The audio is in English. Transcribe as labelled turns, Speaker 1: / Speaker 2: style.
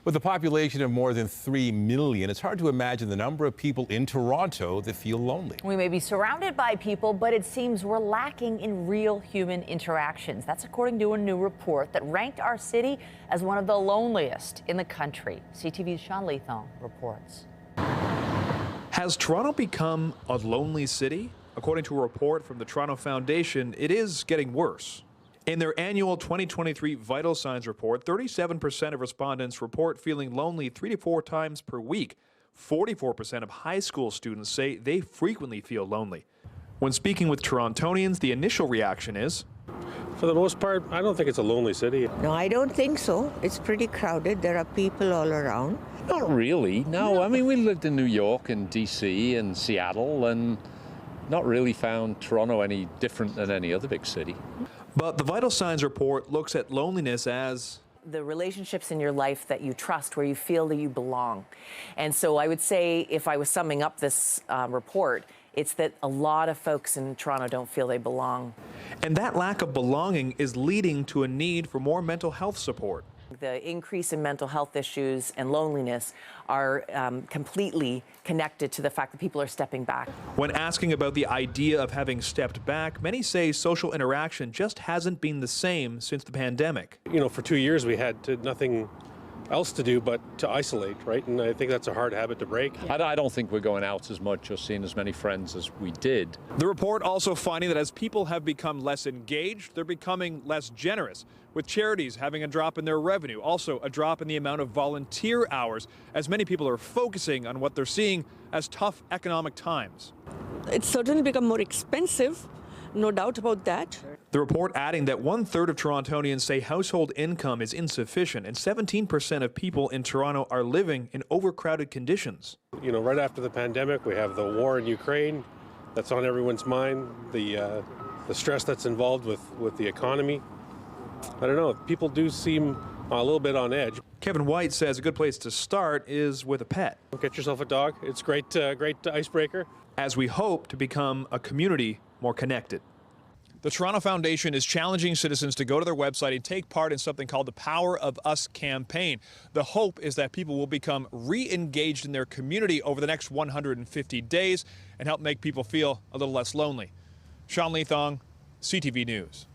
Speaker 1: With a population of more than 3 million, it's hard to imagine the number of people in Toronto that feel lonely.
Speaker 2: We may be surrounded by people, but it seems we're lacking in real human interactions. That's according to a new report that ranked our city as one of the loneliest in the country. CTV's Sean Leathong reports.
Speaker 3: Has Toronto become a lonely city? According to a report from the Toronto Foundation, it is getting worse. In their annual 2023 Vital Signs report, 37% of respondents report feeling lonely 3 to 4 times per week. 44% of high school students say they frequently feel lonely. When speaking with Torontonians, the initial reaction is,
Speaker 4: for the most part, I don't think it's a lonely city.
Speaker 5: No, I don't think so. It's pretty crowded. There are people all around.
Speaker 6: Not really, no. I mean, we lived in New York and DC and Seattle and not really found Toronto any different than any other big city.
Speaker 3: But the Vital Signs report looks at loneliness as
Speaker 2: the relationships in your life that you trust, where you feel that you belong. And so I would say, if I was summing up this report, it's that a lot of folks in Toronto don't feel they belong.
Speaker 3: And that lack of belonging is leading to a need for more mental health support.
Speaker 2: The increase in mental health issues and loneliness are completely connected to the fact that people are stepping back.
Speaker 3: When asking about the idea of having stepped back, many say social interaction just hasn't been the same since the pandemic.
Speaker 4: You know, for 2 years we had nothing else to do but to isolate, right? And I think that's a hard habit to break.
Speaker 6: I don't think we're going out as much or seeing as many friends as we did.
Speaker 3: The report also finding that as people have become less engaged, they're becoming less generous, with charities having a drop in their revenue, also a drop in the amount of volunteer hours, as many people are focusing on what they're seeing as tough economic times.
Speaker 7: It's certainly become more expensive, no doubt about that.
Speaker 3: The report adding that 1/3 of Torontonians say household income is insufficient, and 17% of people in Toronto are living in overcrowded conditions.
Speaker 4: You know, right after the pandemic, we have the war in Ukraine. That's on everyone's mind. The stress that's involved with the economy. I don't know, people do seem a little bit on edge.
Speaker 3: Kevin White says a good place to start is with a pet.
Speaker 4: Get yourself a dog. It's great icebreaker.
Speaker 3: As we hope to become a community more connected. The Toronto Foundation is challenging citizens to go to their website and take part in something called the Power of Us campaign. The hope is that people will become re-engaged in their community over the next 150 days and help make people feel a little less lonely. Sean Leathong, CTV News.